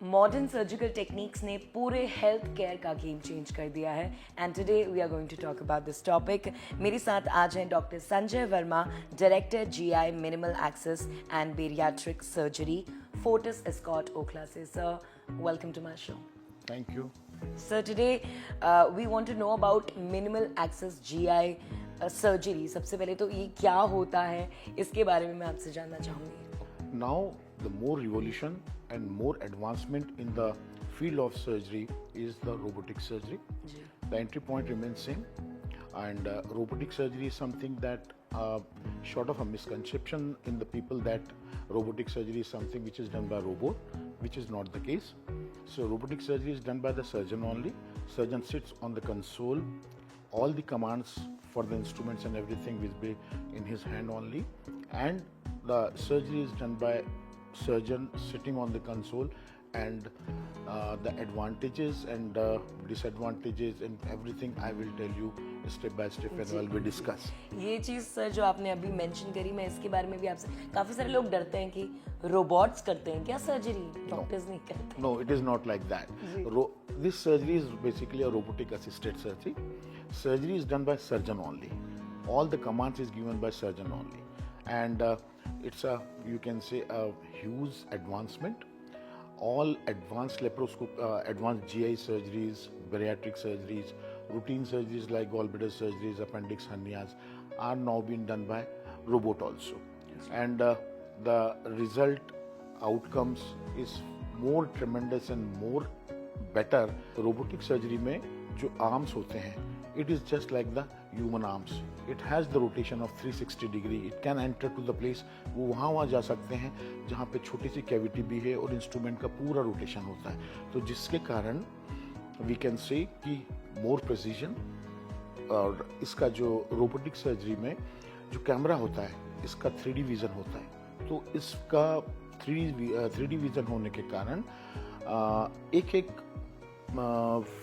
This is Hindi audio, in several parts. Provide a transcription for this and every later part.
मॉडर्न सर्जिकल टेक्निक्स ने पूरे हेल्थ केयर का गेम चेंज कर दिया है and today we are going to talk about this topic. मेरे साथ आज हैं doctor Sanjay Verma, director GI minimal access and bariatric surgery, Fortis Escorts Okhla से। Sir, welcome to my show. Thank you. Sir, today we want to know about minimal access GI surgery. सबसे पहले तो ये क्या होता है, इसके बारे में मैं आपसे जानना चाहूँगी। Now, the more revolution and more advancement in the field of surgery is the robotic surgery. Ji, The entry point remains same, and robotic surgery is something that, short of a misconception in the people that robotic surgery is something which is done by robot, which is not the case. So, robotic surgery is done by the surgeon only. Surgeon sits on the console. All the commands for the instruments and everything will be in his hand only, and the surgery is done by surgeon sitting on the console, and the advantages and disadvantages and everything I will tell you step by step and while we discuss. ये चीज़ सर जो आपने अभी मेंशन करी, मैं इसके बारे में भी आपसे, काफ़ी सारे लोग डरते हैं कि रोबोट्स करते हैं क्या सर्जरी, डॉक्टर्स नहीं करते। No, it is not like that. This surgery is basically a robotic assisted surgery. Surgery is done by surgeon only. All the commands is given by surgeon only, and it's a, you can say, a huge advancement. All advanced advanced GI surgeries, bariatric surgeries, routine surgeries like gallbladder surgeries, appendix hernias are now being done by robot also, and the result outcomes is more tremendous and more better. Robotic surgery में जो arms होते हैं, it is just like the human arms. It has the rotation of 360 degree. It can enter to the place. वो वहाँ जा सकते हैं जहाँ पे छोटी सी कैविटी भी है और इंस्ट्रूमेंट का पूरा रोटेशन होता है, तो जिसके कारण वी कैन से कि मोर प्रिसीजन। और इसका जो रोबोटिक सर्जरी में जो कैमरा होता है, इसका 3D विजन होता है, तो इसका 3D विजन होने के कारण एक एक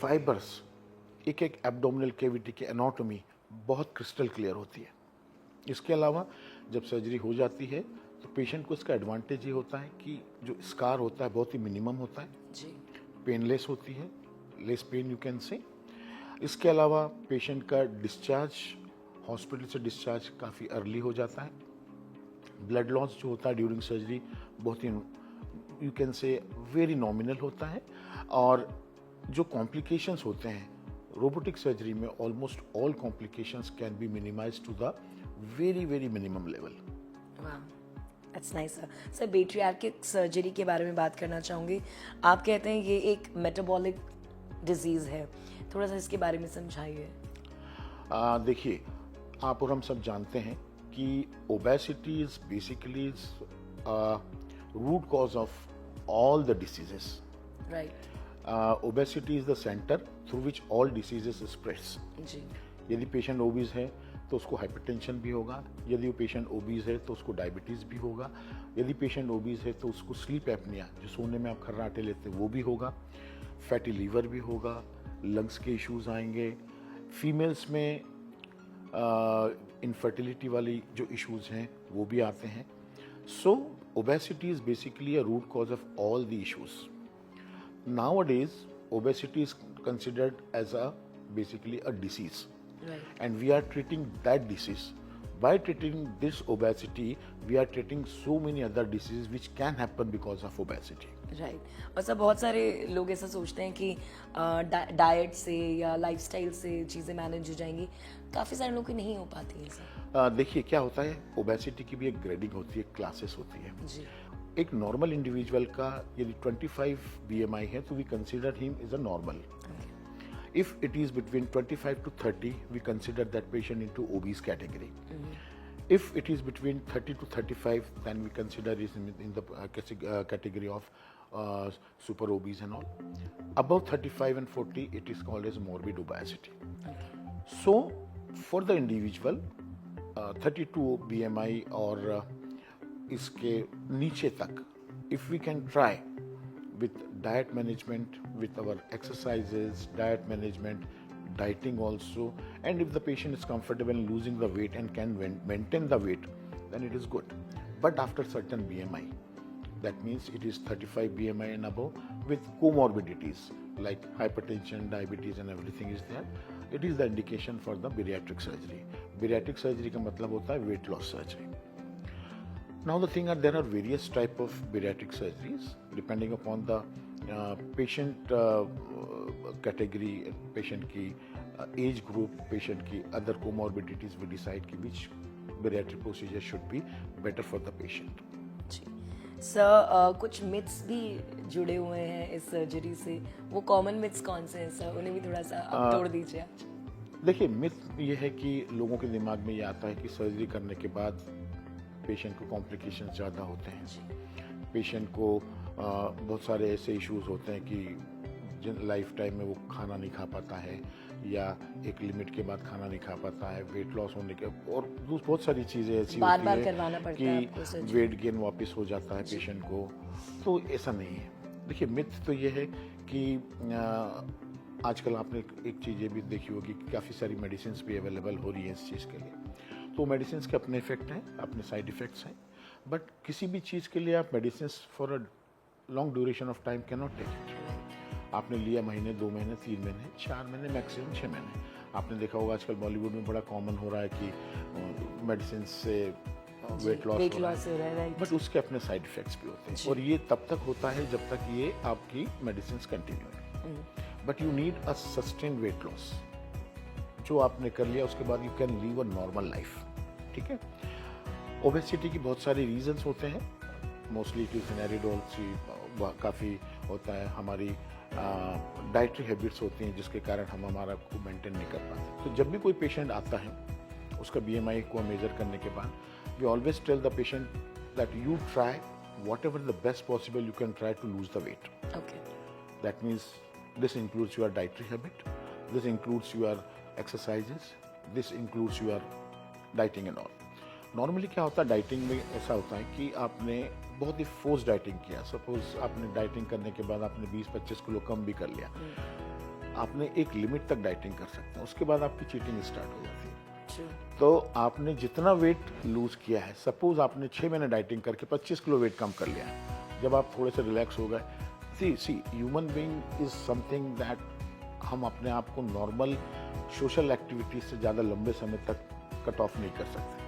फाइबर्स, एक एक एब्डोमिनल कैविटी की एनाटॉमी बहुत क्रिस्टल क्लियर होती है। इसके अलावा जब सर्जरी हो जाती है तो पेशेंट को इसका एडवांटेज ये होता है कि जो स्कार होता है बहुत ही मिनिमम होता है जी, पेनलेस होती है, लेस पेन यू कैन से। इसके अलावा पेशेंट का डिस्चार्ज, हॉस्पिटल से डिस्चार्ज काफ़ी अर्ली हो जाता है। ब्लड लॉस जो होता है ड्यूरिंग सर्जरी बहुत ही, you can say, very nominal होता है। और जो कॉम्प्लिकेशंस होते हैं रोबोटिक सर्जरी में, almost all complications can be minimize to the very very minimum level. वाह, that's nice sir. Sir, bariatric surgery के बारे में बात करना चाहूँगी। आप कहते हैं ये एक मेटाबॉलिक डिजीज़ है, थोड़ा सा इसके बारे में समझाइए। देखिए, आप और हम सब जानते हैं कि obesity is basically root cause of all the diseases. Right, obesity is the center through which all diseases spreads. जी, यदि पेशेंट ओबीज है तो उसको हाइपरटेंशन भी होगा, यदि वो पेशेंट ओबीज है तो उसको डायबिटीज़ भी होगा, यदि पेशेंट ओबीज है तो उसको स्लीप एपनिया, जो सोने में आप खर्राटे लेते हैं, वो भी होगा, फैटी लीवर भी होगा, लंग्स के इश्यूज आएंगे, फीमेल्स में इनफर्टिलिटी वाली जो इश्यूज हैं वो भी आते हैं। So obesity is basically a root cause of all the issues. Nowadays, obesity is considered as basically a disease, right, and we are treating that disease. By treating this obesity, we are treating so many other diseases which can happen because of obesity. Right. और सर, बहुत सारे लोग ऐसा सोचते हैं कि डाइट से या लाइफस्टाइल से चीज़ें मैनेज हो जाएंगी, काफ़ी सारे लोग की नहीं हो पाती हैं सर। देखिए क्या होता है, ओबेसिटी की भी एक ग्रेडिंग होती है, क्लासेस होती है। जी, एक नॉर्मल इंडिविजुअल का यदि 25 BMI है तो we consider him is a normal. If it is between 25 to 30, we consider that patient into obese category. If it is between 30 to 35, then we consider it in the category of super obese and all. Above 35 and 40, it is called as morbid obesity. So, for the individual, 32 BMI और इसके नीचे तक, if we can try with diet management, with our exercises, diet management, dieting also, and if the patient is comfortable in losing the weight and can maintain the weight, then it is good. But after certain BMI, that means it is 35 BMI and above, with comorbidities like hypertension, diabetes and everything is there, it is the indication for the bariatric surgery. Bariatric surgery का मतलब होता है weight loss surgery. Now the thing are, there are various type of bariatric surgeries depending upon the patient category, patient की age group, patient की other comorbidities we decide कि which bariatric procedure should be better for the patient. जी सर, कुछ मिथ्स भी जुड़े हुए हैं इस सर्जरी से, वो कॉमन मिथ्स कौन से हैं सर, उन्हें भी थोड़ा सा आप तोड़ दीजिए आज। देखिए, मिथ ये है कि लोगों के दिमाग में ये आता है कि सर्जरी करने के बाद पेशेंट को कॉम्प्लिकेशन ज़्यादा होते हैं, पेशेंट को बहुत सारे ऐसे इश्यूज होते हैं कि जिन लाइफ टाइम में वो खाना नहीं खा पाता है या एक लिमिट के बाद खाना नहीं खा पाता है, वेट लॉस होने के और बहुत सारी चीज़ें ऐसी होती है कि वेट गेन वापस हो जाता है पेशेंट को। तो ऐसा नहीं है। देखिए, मिथ तो ये है कि आजकल आपने एक चीज़ ये भी देखी होगी कि काफ़ी सारी मेडिसिन भी अवेलेबल हो रही है इस चीज़ के लिए। तो मेडिसिन के अपने इफेक्ट हैं, अपने साइड इफ़ेक्ट्स हैं, बट किसी भी चीज़ के लिए आप medicine for a long duration of time can not take it. आपने लिया महीने, 2 महीने, 3 महीने, 4 महीने, मैक्सिमम 6 महीने। आपने देखा होगा आजकल बॉलीवुड में बड़ा कॉमन हो रहा है कि मेडिसिन से वेट लॉस हो रहा है, बट उसके अपने साइड इफेक्ट्स भी होते हैं और ये तब तक होता है जब तक ये आपकी मेडिसिन कंटिन्यू है। But you need a sustain weight loss. जो आपने कर लिया उसके बाद you can leave a normal life. ठीक है। ओबेसिटी की बहुत सारे रीजंस होते हैं, मोस्टली इट इज एरिडोल काफ़ी होता है, हमारी डाइटरी हैबिट्स होती हैं जिसके कारण हम हमारा को मेंटेन नहीं कर पाते। तो जब भी कोई पेशेंट आता है उसका BMI को मेजर करने के बाद we always tell the patient that you try whatever the best possible you can try to lose the weight. Okay. That means this includes your dietary habit, this includes your exercises, this includes your dieting and all. Normally क्या होता है डाइटिंग में, ऐसा होता है कि आपने बहुत ही फोर्स डाइटिंग किया। सपोज आपने डाइटिंग करने के बाद आपने 20-25 किलो कम भी कर लिया, आपने एक लिमिट तक डाइटिंग कर सकते हैं, उसके बाद आपकी चीटिंग स्टार्ट हो जाती है। तो आपने जितना वेट लूज किया है, सपोज आपने 6 महीने डाइटिंग करके 25 किलो वेट कम कर लिया है, जब आप थोड़े से रिलैक्स हो गए, see human being is something that हम अपने आप को नॉर्मल सोशल एक्टिविटीज से ज़्यादा लंबे समय तक कट ऑफ नहीं कर सकते।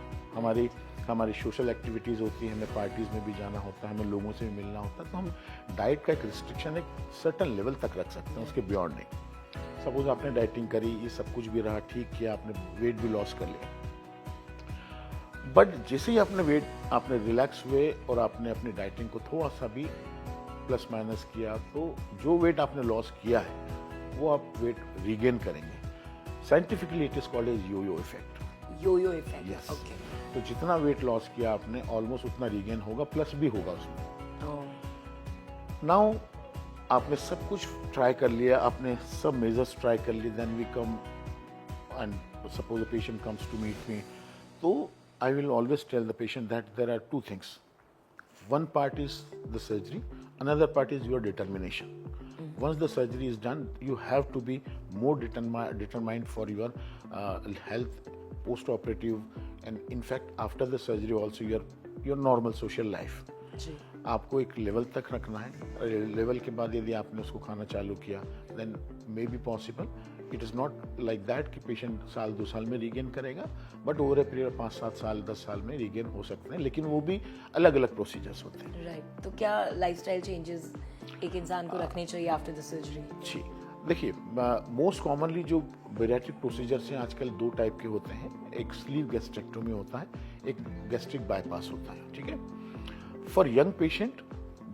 हमारी सोशल एक्टिविटीज़ होती है, हमें पार्टीज़ में भी जाना होता है, हमें लोगों से भी मिलना होता है, तो हम डाइट का एक रिस्ट्रिक्शन एक सर्टन लेवल तक रख सकते हैं, उसके बियॉन्ड नहीं। सपोज आपने डाइटिंग करी, ये सब कुछ भी रहा, ठीक किया, आपने वेट भी लॉस कर लिया, बट जैसे ही आपने रिलैक्स हुए और आपने अपनी डाइटिंग को थोड़ा सा भी प्लस माइनस किया, तो जो वेट आपने लॉस किया है वो आप वेट रीगेन करेंगे। Scientifically it is called as yo-yo effect. Yo-yo effect. Yes. तो जितना वेट लॉस किया आपने ऑलमोस्ट उतना रीगेन होगा, प्लस भी होगा उसमें। नाउ आपने सब कुछ ट्राई कर लिया, आपने सब मेजर्स ट्राई कर लिए, then we come and suppose the patient comes to meet me, तो I will always tell the patient that there are two things. One part is the surgery, another part is your determination. Once the surgery is done, you have to be more determined for your health, post-operative, and in fact after the surgery also your normal social life. आपको एक लेवल तक रखना है। लेवल के बाद यदि आपने उसको खाना चालू किया, then may be possible. It is not like that कि पेशेंट 1-2 साल में रीगेन करेगा, बट ओवर ए पीरियड 5-7 साल 10 साल में रीगेन हो सकते हैं, लेकिन वो भी अलग अलग प्रोसीजर्स होते हैं। राइट। तो क्या लाइफस्टाइल चेंजेस एक इंसान को रखने चाहिए आफ्टर द सर्जरी? जी, देखिए, मोस्ट कॉमनली जो बेरियाट्रिक प्रोसीजर्स हैं आजकल 2 टाइप के होते हैं। एक स्लीव गैस्ट्रेक्टोमी होता है, एक गैस्ट्रिक बाईपास होता है। ठीक है। फॉर यंग पेशेंट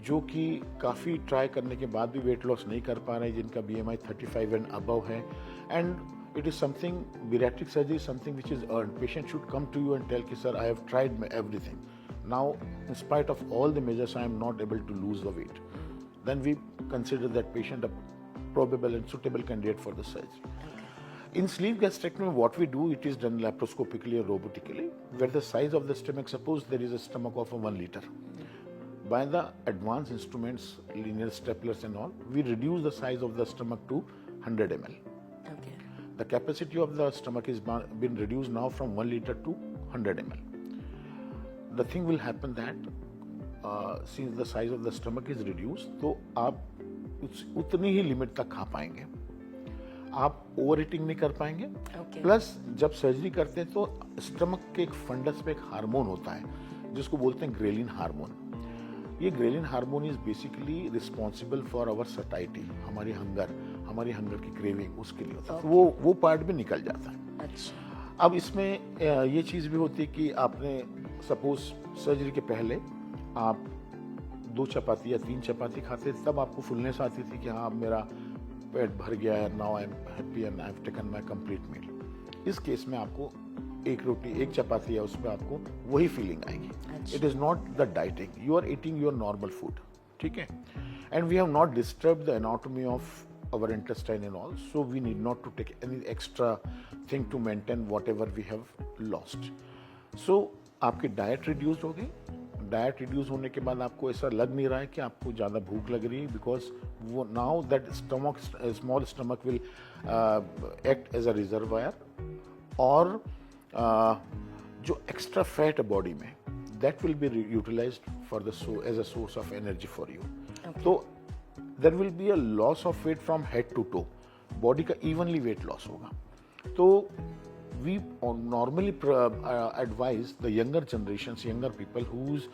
जो कि काफ़ी ट्राई करने के बाद भी वेट लॉस नहीं कर पा रहे हैं, जिनका BMI 35 एंड अबव है, and it is something, bariatric surgery something which is earn, patient should come to you and tell कि sir I have tried everything, now in spite of all the measures I am not able to lose the weight, then we consider that patient a probable and suitable candidate for the surgery. In sleeve gastrectomy, what we do, it is done laparoscopically or robotically, where the size of the stomach, suppose there is a stomach of 1 liter. By the advanced instruments, linear staplers and all, we reduce the size of the stomach to 100 ml. Okay. The capacity of the stomach is been reduced now from 1 liter to 100 ml. The thing will happen that since the size of the stomach is reduced, तो आप उतनी ही लिमिट तक खा पाएंगे, आप ओवर ईटिंग नहीं कर पाएंगे। Okay. प्लस जब सर्जरी करते हैं तो स्टमक के एक फंडस पे एक हार्मोन होता है जिसको बोलते हैं ग्रेलिन हार्मोन। ये ghrelin hormone is basically responsible for our satiety, हमारी हंगर की क्रेविंग, उसके लिए होता है। वो पार्ट भी निकल जाता है। अच्छा। अब इसमें ये चीज़ भी होती है कि आपने सपोज सर्जरी के पहले आप 2 चपाती या 3 चपाती खाते, तब आपको फुलनेस आती थी कि हाँ अब मेरा पेट भर गया है, now I am happy and I have taken my complete meal. इस केस में आपको एक रोटी, एक चपाती है, उसमें आपको वही फीलिंग आएगी। It is not the dieting, you are eating your normal food, ठीक है। And we have not disturb the anatomy of our intestine and all, so we need not to take any extra thing to maintain whatever we have lost. So आपकी डाइट रिड्यूस हो गई। डाइट रिड्यूस होने के बाद आपको ऐसा लग नहीं रहा है कि आपको ज़्यादा भूख लग रही है, बिकॉज वो now that stomach, small stomach will act as a reservoir, और जो एक्स्ट्रा फैट है बॉडी में, that will be utilised for the as a source of energy for you. तो there will be a loss of weight from head to toe, body का evenly weight loss होगा। तो we normally advise the younger generations, younger people who's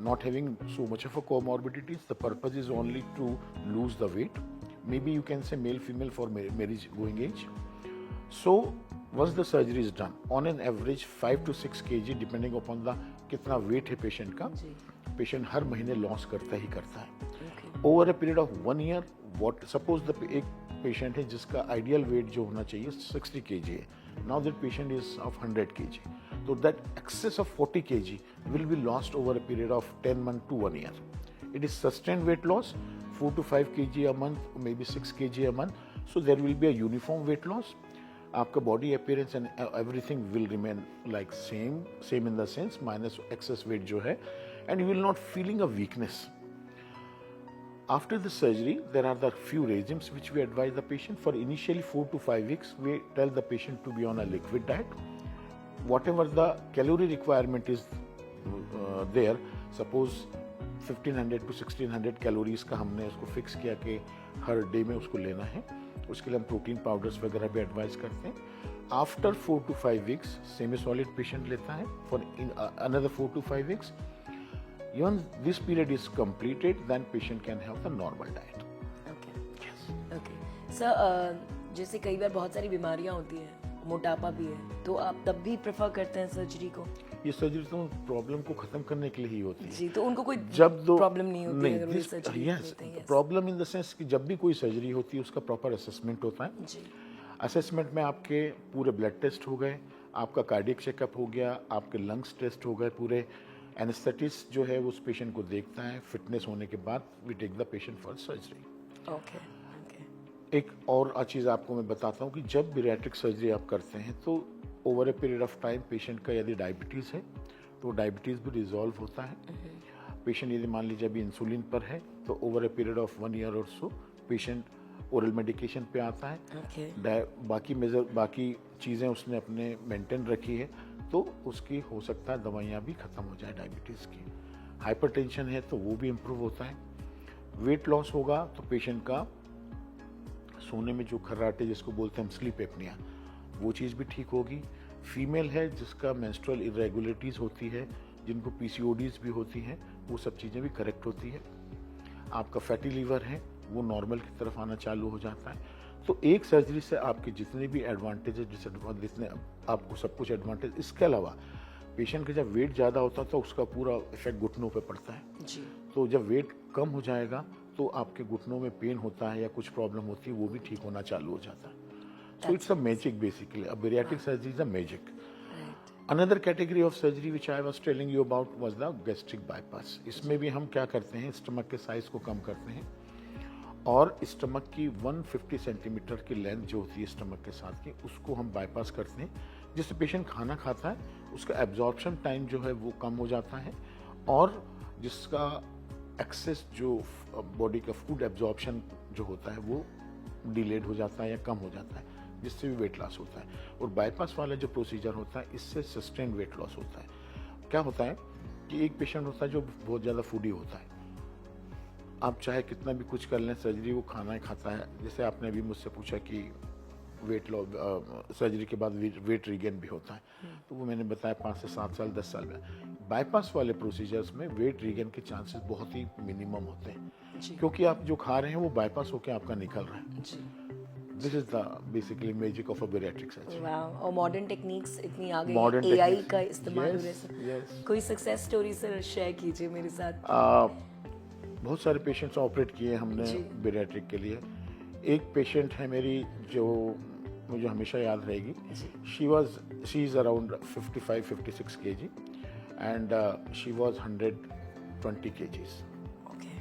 not having so much of a comorbidities, the purpose is only to lose the weight, maybe you can say male female for marriage going age. So once the surgery is done, on an average 5 to 6 kg depending upon the कितना weight है patient का, patient हर महीने लॉस करता ही करता है। Over a period of 1 year, what suppose एक पेशेंट है जिसका आइडियल वेट जो होना चाहिए 60 kg है, now that patient is of 100 kg, तो that excess of 40 kg will be lost over a period of 10 months to 1 year. It is sustained weight loss, 4 to 5 kg a month, maybe 6 kg a month, so there will be a uniform weight loss. आपका body appearance and everything will remain like same in the sense, minus access wait जो है, and you will not feeling a weakness. After the surgery, there are the few regimes which we advise the patient. For initially 4 to 5 weeks, we tell the patient to be on a liquid diet. Whatever the calorie requirement is there, suppose 1500 to 1600 calories का हमने उसको फिक्स किया कि हर डे में उसको लेना है, उसके लिए हम प्रोटीन पाउडर्स वगैरह भी एडवाइस करते हैं। After 4 to 5 weeks, semi solid patient लेता है for another 4 to 5 weeks. Once this period is completed, then patient can have the normal diet. Okay. Yes. Okay. Sir, जैसे कई बार बहुत सारी बीमारियां होती हैं, मोटापा भी है, तो आप तब भी प्रेफर करते हैं सर्जरी को? ये सर्जरी तो प्रॉब्लम को खत्म करने के लिए ही होती है। जी, तो उनको कोई प्रॉब्लम नहीं होती है अगर वो सर्जरी करते हैं? प्रॉब्लम इन द सेंस कि जब भी कोई सर्जरी होती है उसका प्रॉपर असेसमेंट होता है। जी। असेसमेंट में आपके पूरे ब्लड टेस्ट हो गए, आपका कार्डियक चेकअप हो गया, आपके लंग्स टेस्ट हो गए पूरे, एनेस्थेटिस्ट जो है वो उस पेशेंट को देखता है, फिटनेस होने के बाद we take the patient for surgery. Okay. एक और चीज़ आपको मैं बताता हूँ कि जब बैरिएट्रिक सर्जरी आप करते हैं तो over a period of time patient का यदि डायबिटीज़ है तो डायबिटीज़ भी रिजॉल्व होता है। पेशेंट यदि मान लीजिए अभी इंसुलिन पर है तो over a period of 1 year और सो पेशेंट ओरल मेडिकेशन पे आता है। बाकी चीज़ें उसने अपने मेंटेन रखी है, तो उसकी हो सकता है दवाइयाँ भी ख़त्म हो जाए डायबिटीज़ की। हाइपरटेंशन है तो वो भी इम्प्रूव होता है। वेट लॉस होगा तो पेशेंट का सोने में जो खर्राटे जिसको बोलते हैं हम स्लीप एपनिया, वो चीज़ भी ठीक होगी। फीमेल है जिसका मेंस्ट्रुअल इरेगुलरिटीज़ होती है, जिनको पीसीओडीज भी होती हैं, वो सब चीज़ें भी करेक्ट होती है। आपका फैटी लीवर है वो नॉर्मल की तरफ आना चालू हो जाता है। तो एक सर्जरी से आपके जितने भी एडवांटेजेस, जितने आपको सब कुछ एडवांटेज, इसके अलावा पेशेंट का जब वेट ज़्यादा होता है तो उसका पूरा इफेक्ट घुटनों पे पड़ता है जी। तो जब वेट कम हो जाएगा तो आपके घुटनों में पेन होता है या कुछ प्रॉब्लम होती है वो भी ठीक होना चालू हो जाता है। So it's a magic basically, a bariatric surgery is a magic. Another category of surgery which I was telling you about was the gastric bypass. इसमें भी हम क्या करते हैं, स्टमक के साइज को कम करते हैं और स्टमक की 150 सेंटीमीटर की लेंथ जो होती है स्टमक के साथ की, उसको हम बाईपास करते हैं, जिससे पेशेंट खाना खाता है उसका एब्जॉर्प्शन टाइम जो है वो कम हो जाता है और जिसका एक्सेस जो बॉडी का फूड एब्जॉर्प्शन जो होता है वो डिलेड हो जाता है या कम हो जाता है, जिससे भी वेट लॉस होता है। और बाईपास वाला जो प्रोसीजर होता है इससे सस्टेन वेट लॉस होता है। क्या होता है कि एक पेशेंट होता है जो बहुत ज़्यादा फूडी होता है, आप चाहे कितना भी कुछ कर लें, सर्जरी वो खाना ही खाता है। जैसे आपने अभी मुझसे पूछा कि वेट लॉस सर्जरी के बाद वेट रिगेन भी होता है, तो वो मैंने बताया 5 से 7 साल 10 साल में। बाईपास वाले प्रोसीजर्स में वेट रिगेन के चांसेस बहुत ही मिनिमम होते हैं, जी क्योंकि आप जो खा रहे हैं वो बाईपास होकर आपका निकल रहा है। जी this is the basically magic of a bariatric surgery. वाह, और मॉडर्न टेक्निक्स इतनी आ गई Modern हैं, एआई techniques, का इस्तेमाल हो yes, रहा है। yes. कोई सक्सेस स्टोरी सर शेयर कीजिए मेरे साथ। बहुत सारे पेशेंट्स ऑपरेट किए हमने जी। बैरिएट्रिक के लिए। एक पेशेंट है मेरी जो मुझे हमेशा याद रहेगी। She is around 55-56 kg and she was 120 kgs। Okay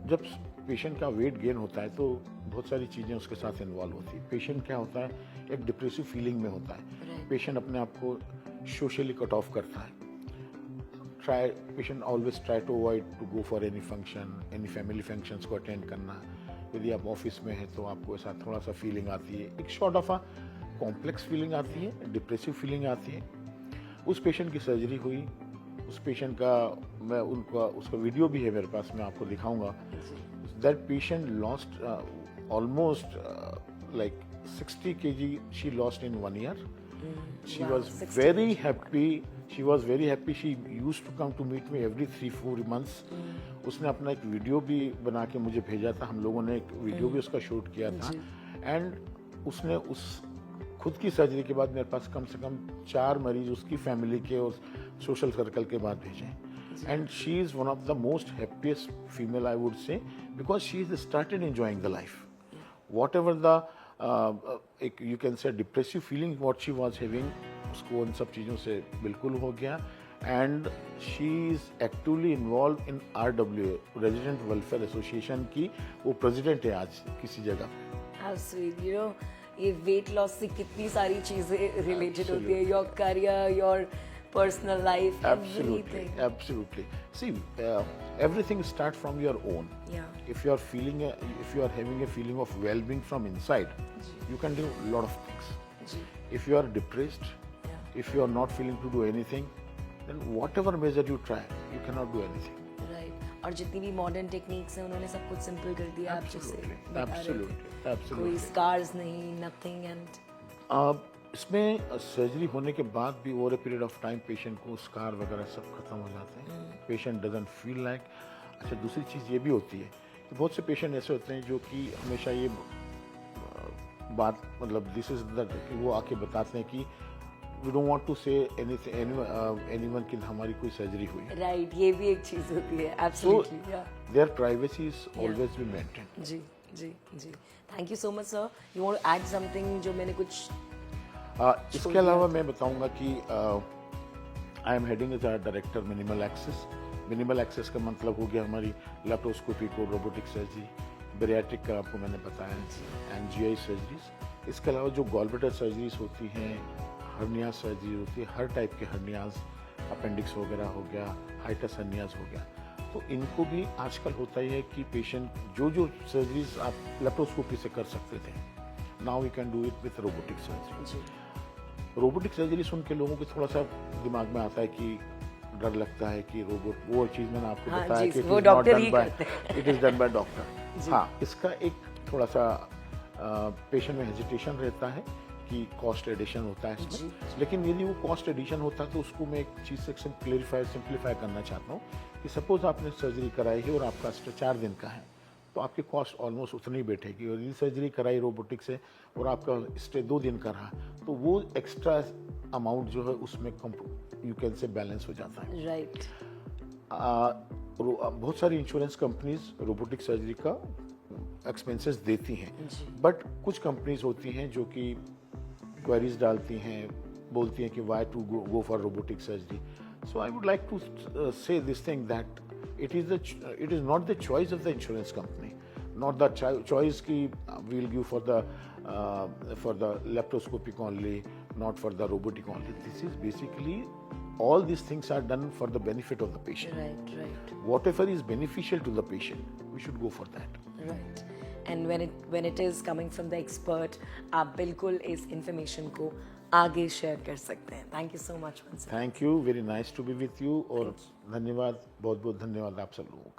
जब पेशेंट का वेट गेन होता है तो बहुत सारी चीज़ें उसके साथ इन्वॉल्व होती है। पेशेंट क्या होता है, एक डिप्रेसिव फीलिंग में होता है। Right. पेशेंट अपने आप को सोशली कट ऑफ करता है। Patient always try to avoid to go for any function, any family functions को अटेंड करना। यदि आप ऑफिस में हैं तो आपको ऐसा थोड़ा सा फीलिंग आती है, एक short of a complex feeling आती है, डिप्रेसिव फीलिंग आती है। उस पेशेंट की सर्जरी हुई। उस पेशेंट का उसका वीडियो भी है मेरे पास, मैं आपको दिखाऊंगा। That patient lost almost like 60 kg she lost in 1 year. She Wow, was 60 very kg. happy. She was very happy. She used to come to meet me every 3-4 months. उसने अपना एक वीडियो भी बना के मुझे भेजा था। हम लोगों ने एक वीडियो भी उसका शूट किया था। एंड उसने उस खुद की सर्जरी के बाद मेरे पास कम से कम 4 मरीज उसकी फैमिली के और सोशल सर्कल के बाद भेजे। And she is one of the most happiest female, I would say, because she has started enjoying the life. Whatever the you can say depressive feeling what she was having, उसको उन सब चीज़ों से बिल्कुल हो गया। And she is actively involved in RWA, Resident Welfare Association की वो प्रेसिडेंट है आज किसी जगह। How sweet, you know, ये वेट लॉस से कितनी सारी चीजें रिलेटेड होती है, your career, your personal life, Absolutely, everything. absolutely. See, everything starts from your own. Yeah. If you are having a feeling of well-being from inside, you can do a lot of things. जी, If you are depressed, yeah, if you are not feeling to do anything, then whatever measure you try, you cannot do anything. right. और जितनी भी मॉडर्न टेक्निक्स हैं उन्होंने सब कुछ सिंपल कर दिया, आप जैसे Absolutely, बता रहे थे। absolutely, कोई absolutely. स्कार्स नहीं, नथिंग एंड इसमें सर्जरी होने के बाद भी over a period of time patient को स्कार वगैरह सब खत्म हो जाते हैं। Patient doesn't feel like. अच्छा, दूसरी चीज़ ये भी होती है कि बहुत से पेशेंट ऐसे होते हैं जो कि हमेशा ये बात मतलब दिस इज द कि वो आके बताते हैं कि वी डोंट वांट टू से एनीवन कि हमारी कोई सर्जरी हुई है। राइट, ये भी एक चीज होती है। So absolutely, yeah their privacy is always be maintain. जी जी जी। Thank you so much sir. You want to add something जो मैंने कुछ इसके अलावा मैं बताऊंगा कि I am heading as director minimal access. Minimal access का मतलब हो गया हमारी लेप्रोस्कोपी को, रोबोटिक सर्जरी, बैरिएट्रिक का आपको मैंने बताया, एंड जीआई सर्जरीज। इसके अलावा जो गॉलब्लैडर सर्जरीज होती हैं, हर्निया सर्जरी होती है, हर टाइप के हर्नियाज, अपेंडिक्स वगैरह हो गया, हाइटस हर्नियाज हो गया, तो इनको भी आजकल होता ही है कि पेशेंट जो सर्जरीज आप लेप्रोस्कोपी से कर सकते थे, now we can do it with robotic surgery. जी रोबोटिक सर्जरी सुन के लोगों के थोड़ा सा दिमाग में आता है कि डर लगता है कि रोबोट, वो चीज़ मैंने आपको हाँ बताया जी, कि वो डॉक्टर ही करते हैं। It is done by doctor. हाँ, इसका एक थोड़ा सा पेशेंट में हेजिटेशन रहता है कि कॉस्ट एडिशन होता है इसमें, लेकिन यदि वो कॉस्ट एडिशन होता है तो उसको मैं एक चीज़ से सिंप्लीफाई करना चाहता हूँ कि सपोज आपने सर्जरी कराई है और आपका स्टे 4 दिन का है, तो आपकी कॉस्ट ऑलमोस्ट उतनी ही बैठेगी। और यदि सर्जरी कराई रोबोटिक से और आपका स्टे 2 दिन का रहा, तो वो एक्स्ट्रा अमाउंट जो है उसमें यू कैन से बैलेंस हो जाता है। राइट। बहुत सारी इंश्योरेंस कंपनीज रोबोटिक सर्जरी का एक्सपेंसेस देती हैं, जी। बट कुछ कंपनीज होती हैं जो कि क्वेरीज डालती हैं, बोलती हैं कि why to go for robotic surgery. So I would like to say this thing that it is not the choice of the insurance company, not the choice ki we'll give for the laparoscopic only, not for the robotic only. This is basically all these things are done for the benefit of the patient. Right, right, Whatever is beneficial to the patient, we should go for that. right. And when it is coming from the expert, आप बिल्कुल इस information को आगे शेयर कर सकते हैं। Thank you so much. Thank you, very nice to be with you, और धन्यवाद, बहुत बहुत धन्यवाद आप सब लोगों को।